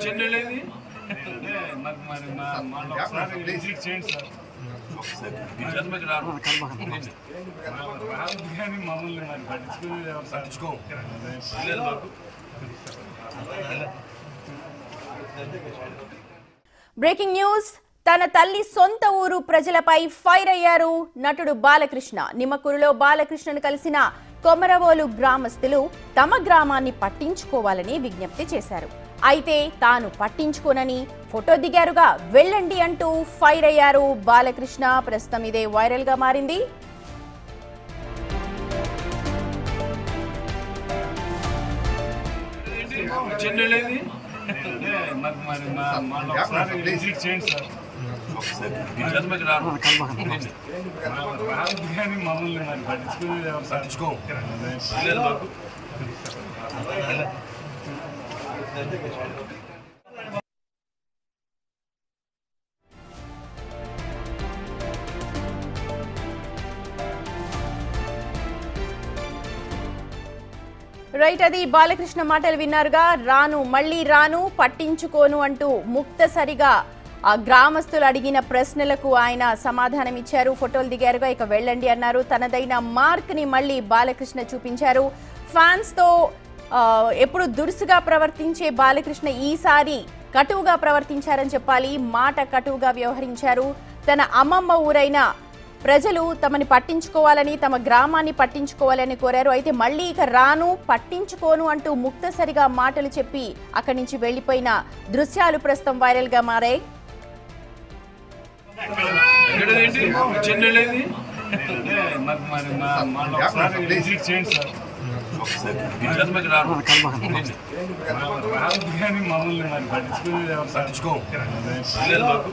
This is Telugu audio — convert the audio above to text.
చెన్నెళ్ళేది మాకు మరి ఒకసారి విజిట్ చేయండి సార్ జన్మకి రాదు కానీ మమ్మల్ని మరి పట్టించుకో మాకు. Breaking news. తన తల్లి సొంత ఊరు ప్రజలపై ఫైర్ అయ్యారు నటుడు బాలకృష్ణ. నిమ్మకూరులో బాలకృష్ణను కలిసిన కొమరవోలు గ్రామస్తులు తమ గ్రామాన్ని పట్టించుకోవాలని విజ్ఞప్తి చేశారు. అయితే తాను పట్టించుకోనని ఫోటో దిగారుగా, వెళ్ళండి అంటూ ఫైర్ అయ్యారు బాలకృష్ణ. ప్రస్తుతం ఇదే వైరల్ గా మారింది. చెన్నెళ్ళేది మాకు మరి ఒకసారి విజిట్ చేయండి సార్ జన్మకి రాదు కానీ మమ్మల్ని మరి పట్టించుకో మాకు. రైట్, అది బాలకృష్ణ మాటలు విన్నారుగా. రాను, మళ్ళీ రాను, పట్టించుకోను అంటూ ముక్తసరిగా ఆ గ్రామస్తులు అడిగిన ప్రశ్నలకు ఆయన సమాధానం ఇచ్చారు. ఫోటోలు దిగారుగా, ఇక వెళ్ళండి అన్నారు. తనదైన మార్క్ ని మళ్ళీ బాలకృష్ణ చూపించారు. ఫ్యాన్స్ తో ఎప్పుడు దురుసుగా ప్రవర్తించే బాలకృష్ణ ఈసారి కటువుగా ప్రవర్తించారని చెప్పాలి. మాట కటువుగా వ్యవహరించారు. తన అమ్మమ్మ ఊరైన ప్రజలు తమని పట్టించుకోవాలని, తమ గ్రామాన్ని పట్టించుకోవాలని కోరారు. అయితే మళ్ళీ ఇక రాను, పట్టించుకోను అంటూ ముక్తసరిగా మాటలు చెప్పి అక్కడి నుంచి వెళ్లిపోయిన దృశ్యాలు ప్రస్తుతం వైరల్ గా మారాయి. చెన్నెళ్ళేది మాకు మరి ఒకసారి విజిట్ చేయండి సార్ జన్మకి రాదు కానీ మమ్మల్ని మరి పట్టించుకో మాకు.